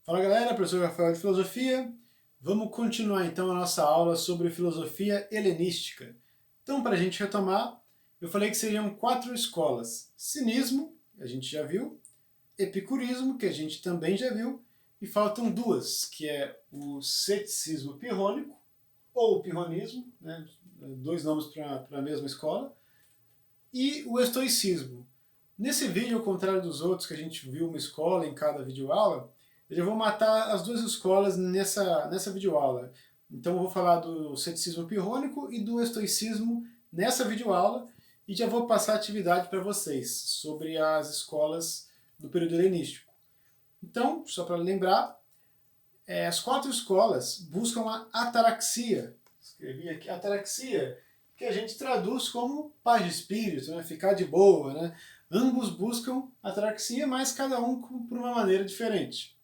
Fala galera, professor Rafael de Filosofia. Vamos continuar então a nossa aula sobre filosofia helenística. Então, para a gente retomar, eu falei que seriam 4 escolas. Cinismo, a gente já viu, epicurismo, que a gente também já viu, e faltam 2, que é o ceticismo pirrônico, ou pirronismo, né? 2 nomes para a mesma escola, e o estoicismo. Nesse vídeo, ao contrário dos outros que a gente viu uma escola em cada videoaula, eu já vou matar as 2 escolas nessa videoaula. Então eu vou falar do ceticismo pirrônico e do estoicismo nessa videoaula e já vou passar a atividade para vocês sobre as escolas do período helenístico. Então, só para lembrar, as 4 escolas buscam a ataraxia. Escrevi aqui ataraxia, que a gente traduz como paz de espírito, né? Ficar de boa, né? Ambos buscam ataraxia, mas cada um por uma maneira diferente,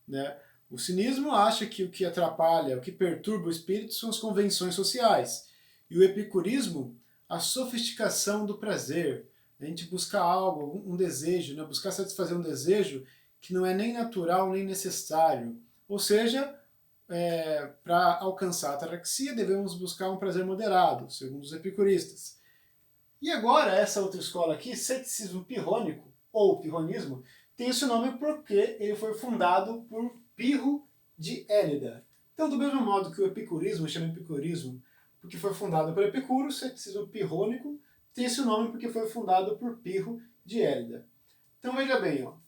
né? O cinismo acha que o que atrapalha, o que perturba o espírito são as convenções sociais. E o epicurismo, a sofisticação do prazer. A gente buscar algo, um desejo, né? Buscar satisfazer um desejo que não é nem natural nem necessário. Ou seja, para alcançar a ataraxia, devemos buscar um prazer moderado, segundo os epicuristas. E agora, essa outra escola aqui, ceticismo pirrônico, ou pirronismo, tem esse nome porque ele foi fundado por Pirro de Élida. Então, do mesmo modo que o epicurismo chama epicurismo porque foi fundado por Epicuro, o ceticismo pirrônico tem esse nome porque foi fundado por Pirro de Élida. Então, veja bem, ó,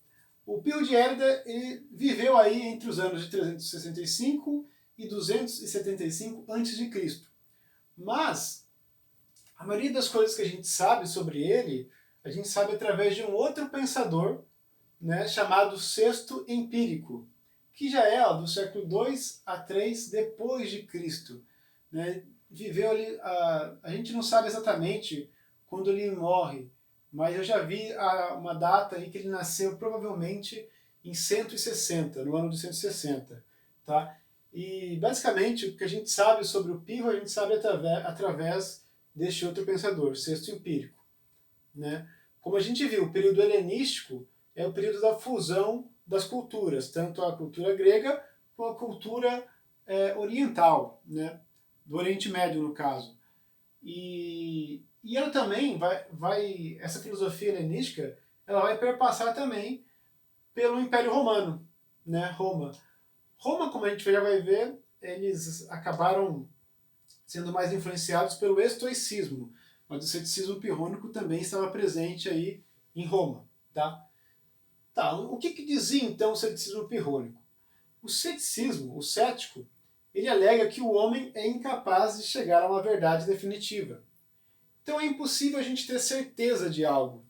o Pirro de Élida ele viveu aí entre os anos de 365 e 275 a.C. Mas a maioria das coisas que a gente sabe sobre ele, a gente sabe através de um outro pensador, né, chamado Sexto Empírico, que já é do século 2 a 3 depois de Cristo. Né? Viveu ali, a gente não sabe exatamente quando ele morre, mas eu já vi uma data aí que ele nasceu provavelmente em 160, no ano de 160. Tá? E basicamente o que a gente sabe sobre o Pirro, a gente sabe através deste outro pensador, Sexto Empírico. Né? Como a gente viu, o período helenístico é o período da fusão das culturas, tanto a cultura grega como a cultura oriental, né? Do Oriente Médio, no caso. E ela também essa filosofia helenística, ela vai perpassar também pelo Império Romano, né? Roma, como a gente já vai ver, eles acabaram sendo mais influenciados pelo estoicismo, mas o ceticismo pirrônico também estava presente aí em Roma. Tá, o que dizia então o ceticismo pirrônico? O ceticismo, o cético, ele alega que o homem é incapaz de chegar a uma verdade definitiva. Então é impossível a gente ter certeza de algo.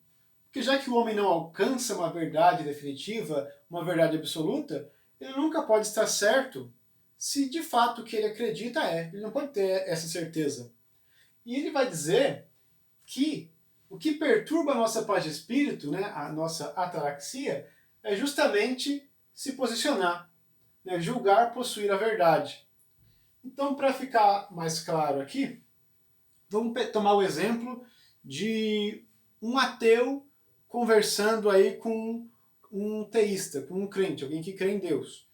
Porque já que o homem não alcança uma verdade definitiva, uma verdade absoluta, ele nunca pode estar certo se de fato o que ele acredita é. Ele não pode ter essa certeza. E ele vai dizer que o que perturba a nossa paz de espírito, né, a nossa ataraxia, é justamente se posicionar, né, julgar possuir a verdade. Então, para ficar mais claro aqui, vamos tomar o exemplo de um ateu conversando aí com um teísta, com um crente, alguém que crê em Deus.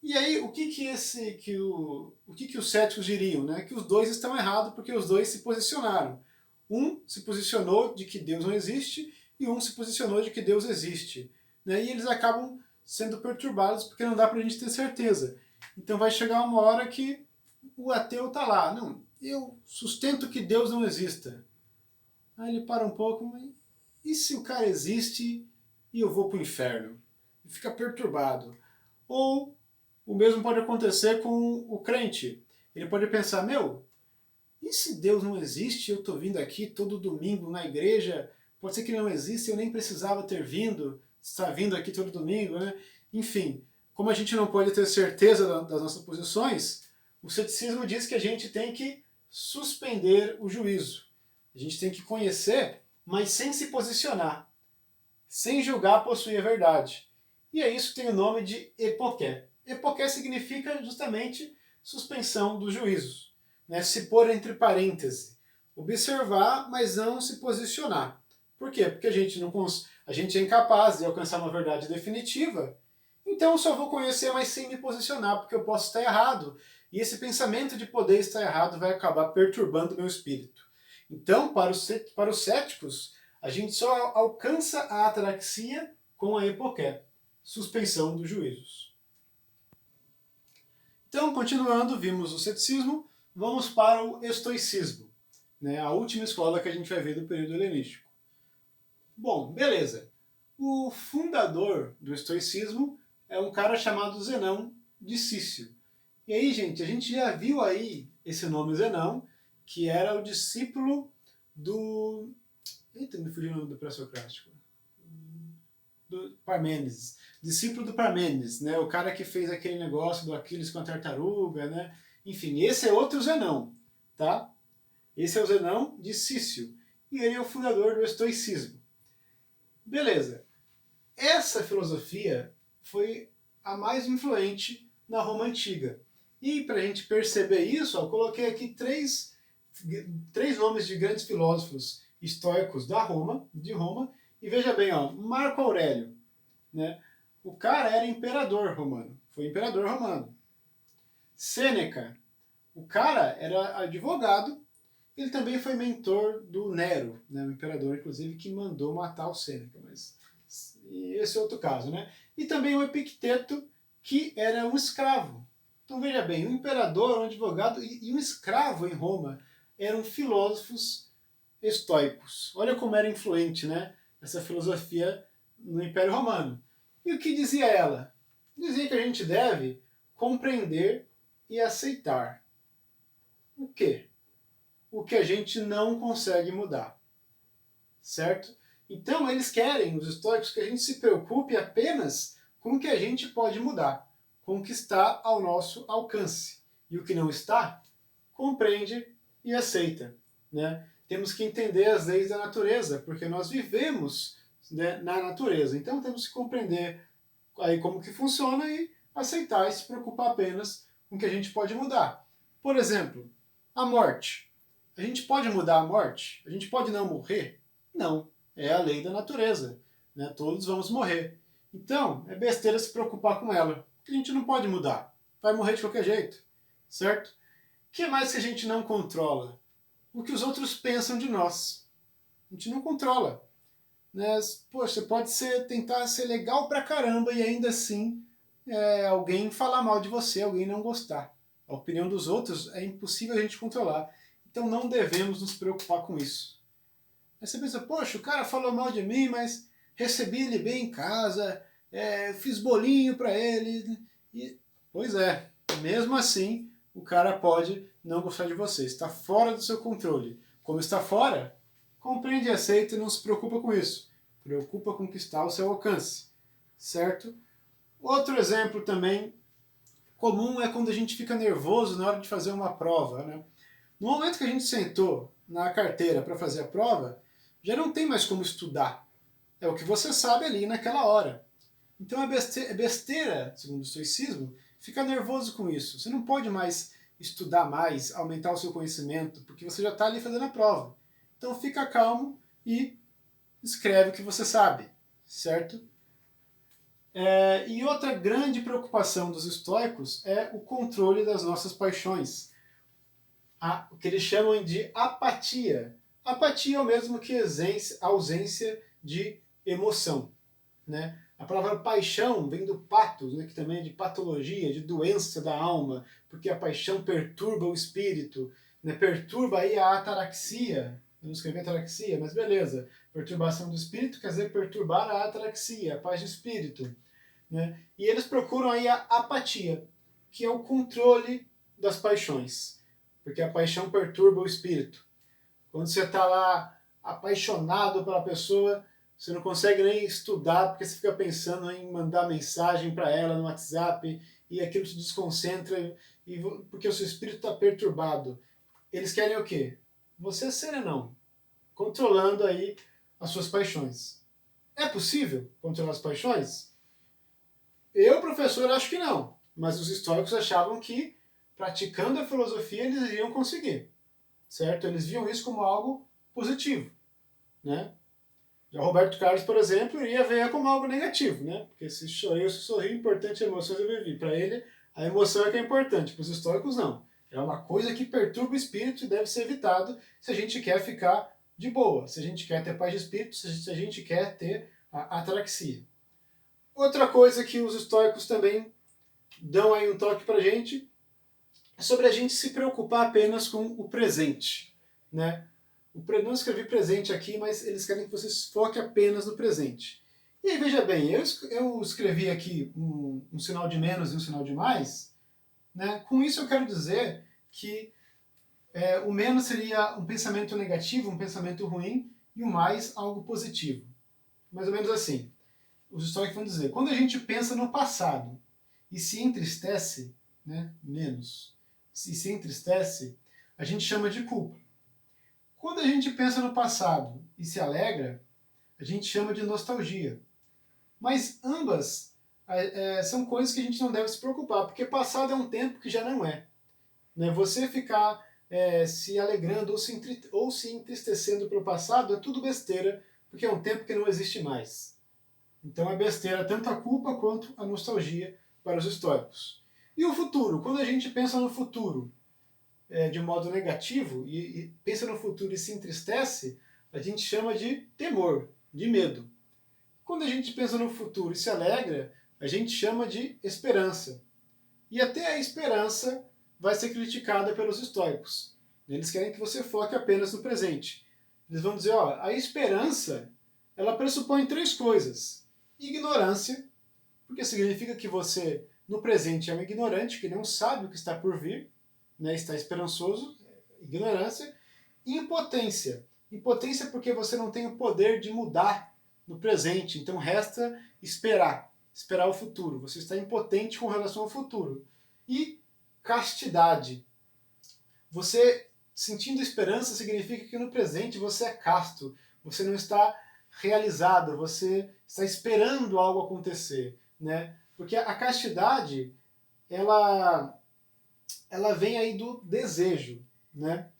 E aí, o que os céticos diriam? Né? Que os dois estão errados porque os dois se posicionaram. Um se posicionou de que Deus não existe e um se posicionou de que Deus existe. Né? E eles acabam sendo perturbados porque não dá para a gente ter certeza. Então vai chegar uma hora que o ateu está lá. Não, eu sustento que Deus não exista. Aí ele para um pouco, mas e se o cara existe e eu vou para o inferno? E fica perturbado. Ou o mesmo pode acontecer com o crente. Ele pode pensar, meu, e se Deus não existe, eu estou vindo aqui todo domingo na igreja, pode ser que ele não existe, eu nem precisava ter vindo, estar vindo aqui todo domingo, né? Enfim, como a gente não pode ter certeza das nossas posições, o ceticismo diz que a gente tem que suspender o juízo. A gente tem que conhecer, mas sem se posicionar, sem julgar possuir a verdade. E é isso que tem o nome de epoqué. Epoqué significa justamente suspensão dos juízos. Né? Se pôr entre parênteses. Observar, mas não se posicionar. Por quê? Porque a gente é incapaz de alcançar uma verdade definitiva, Então eu só vou conhecer, mas sem me posicionar, porque eu posso estar errado. E esse pensamento de poder estar errado vai acabar perturbando o meu espírito. Então, para os céticos, a gente só alcança a ataraxia com a hipoké, suspensão dos juízos. Então, continuando, vimos o ceticismo, vamos para o estoicismo, né, a última escola que a gente vai ver do período helenístico. Bom, beleza. O fundador do estoicismo é um cara chamado Zenão de Cício. E aí, gente, a gente já viu aí esse nome Zenão, que era o discípulo do... Eita, me fugiu o nome do pré-socrático. Do Parmênides. Discípulo do Parmênides, né? O cara que fez aquele negócio do Aquiles com a tartaruga, né? Enfim, esse é outro Zenão, tá? Esse é o Zenão de Cício. E ele é o fundador do estoicismo. Beleza. Essa filosofia foi a mais influente na Roma Antiga. E para a gente perceber isso, eu coloquei aqui três nomes de grandes filósofos estoicos de Roma, e veja bem, ó, Marco Aurélio, né? O cara era imperador romano, foi imperador romano. Sêneca, o cara era advogado, ele também foi mentor do Nero, né, o imperador, inclusive, que mandou matar o Sêneca, mas esse é outro caso, né? E também o Epicteto, que era um escravo. Então veja bem, um imperador, um advogado e um escravo em Roma eram filósofos estoicos. Olha como era influente, né, essa filosofia no Império Romano. E o que dizia ela? Dizia que a gente deve compreender e aceitar. O quê? O que a gente não consegue mudar. Certo? Então eles querem, os estoicos, que a gente se preocupe apenas com o que a gente pode mudar, com o que está ao nosso alcance. E o que não está, compreende e aceita. Né? Temos que entender as leis da natureza, porque nós vivemos, né, na natureza. Então temos que compreender aí como que funciona e aceitar e se preocupar apenas com o que a gente pode mudar. Por exemplo, a morte. A gente pode mudar a morte? A gente pode não morrer? Não. É a lei da natureza. Né? Todos vamos morrer. Então, é besteira se preocupar com ela. Porque a gente não pode mudar. Vai morrer de qualquer jeito. Certo? O que mais que a gente não controla? O que os outros pensam de nós. A gente não controla. Né? Poxa, pode tentar ser legal pra caramba e ainda assim alguém falar mal de você, alguém não gostar. A opinião dos outros é impossível a gente controlar. Então não devemos nos preocupar com isso. Aí você pensa, poxa, o cara falou mal de mim, mas recebi ele bem em casa, fiz bolinho para ele. E, pois é, mesmo assim, o cara pode não gostar de você. Está fora do seu controle. Como está fora, compreende e aceita e não se preocupa com isso. Preocupa com o que está ao seu alcance. Certo? Outro exemplo também comum é quando a gente fica nervoso na hora de fazer uma prova. Né? No momento que a gente sentou na carteira para fazer a prova, já não tem mais como estudar. É o que você sabe ali naquela hora. Então é besteira, segundo o estoicismo, ficar nervoso com isso. Você não pode mais estudar mais, aumentar o seu conhecimento, porque você já está ali fazendo a prova. Então fica calmo e escreve o que você sabe, certo? E outra grande preocupação dos estoicos é o controle das nossas paixões. O que eles chamam de apatia. Apatia é o mesmo que ausência de emoção. Né? A palavra paixão vem do patos, né, que também é de patologia, de doença da alma, porque a paixão perturba o espírito, né, perturba aí a ataraxia. Eu não escrevi ataraxia, mas beleza. Perturbação do espírito quer dizer perturbar a ataraxia, a paz de espírito. Né? E eles procuram aí a apatia, que é o controle das paixões, porque a paixão perturba o espírito. Quando você está lá apaixonado pela pessoa, você não consegue nem estudar porque você fica pensando em mandar mensagem para ela no WhatsApp e aquilo te desconcentra porque o seu espírito está perturbado. Eles querem o quê? Você serenão, controlando aí as suas paixões. É possível controlar as paixões? Eu, professor, acho que não. Mas os estoicos achavam que, praticando a filosofia, eles iriam conseguir. Certo? Eles viam isso como algo positivo. Né? Já o Roberto Carlos, por exemplo, iria ver como algo negativo, né? Porque se chorei ou se sorri, importante é emoções eu vivi. Para ele, a emoção é que é importante, para os estoicos não. É uma coisa que perturba o espírito e deve ser evitado se a gente quer ficar de boa, se a gente quer ter paz de espírito, se a gente quer ter a ataraxia. Outra coisa que os estoicos também dão aí um toque pra gente é sobre a gente se preocupar apenas com o presente, né? Não escrevi presente aqui, mas eles querem que você foque apenas no presente. E aí, veja bem, eu escrevi aqui um sinal de menos e um sinal de mais, né? Com isso eu quero dizer que o menos seria um pensamento negativo, um pensamento ruim, e o mais algo positivo. Mais ou menos assim. Os estoicos vão dizer, quando a gente pensa no passado e se entristece, né, menos, se entristece, a gente chama de culpa. Quando a gente pensa no passado e se alegra, a gente chama de nostalgia. Mas ambas são coisas que a gente não deve se preocupar, porque passado é um tempo que já não é. Né? Você ficar se alegrando ou se entristecendo pelo passado é tudo besteira, porque é um tempo que não existe mais. Então é besteira tanto a culpa quanto a nostalgia para os estoicos. E o futuro? Quando a gente pensa no futuro de modo negativo e pensa no futuro e se entristece, a gente chama de temor, de medo. Quando a gente pensa no futuro e se alegra, a gente chama de esperança. E até a esperança vai ser criticada pelos estoicos. Eles querem que você foque apenas no presente. Eles vão dizer, ó, a esperança, ela pressupõe três coisas. Ignorância, porque significa que você, no presente, é um ignorante, que não sabe o que está por vir, né, está esperançoso, ignorância. E impotência. Impotência porque você não tem o poder de mudar no presente, então resta esperar o futuro. Você está impotente com relação ao futuro. E castidade. Você sentindo esperança significa que no presente você é casto, você não está realizado, você está esperando algo acontecer, né? Porque a castidade, ela vem aí do desejo, né?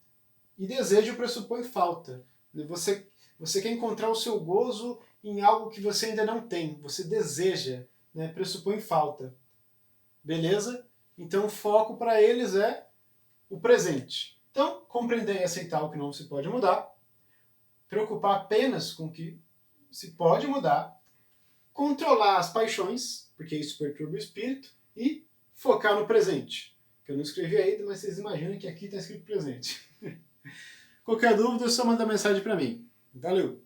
E desejo pressupõe falta. Você quer encontrar o seu gozo em algo que você ainda não tem, você deseja, né? Pressupõe falta. Beleza? Então o foco para eles é o presente. Então, compreender e aceitar o que não se pode mudar, preocupar apenas com o que se pode mudar, controlar as paixões, porque isso perturba o espírito, e focar no presente. Que eu não escrevi ainda, mas vocês imaginam que aqui está escrito presente. Qualquer dúvida é só mandar mensagem para mim. Valeu!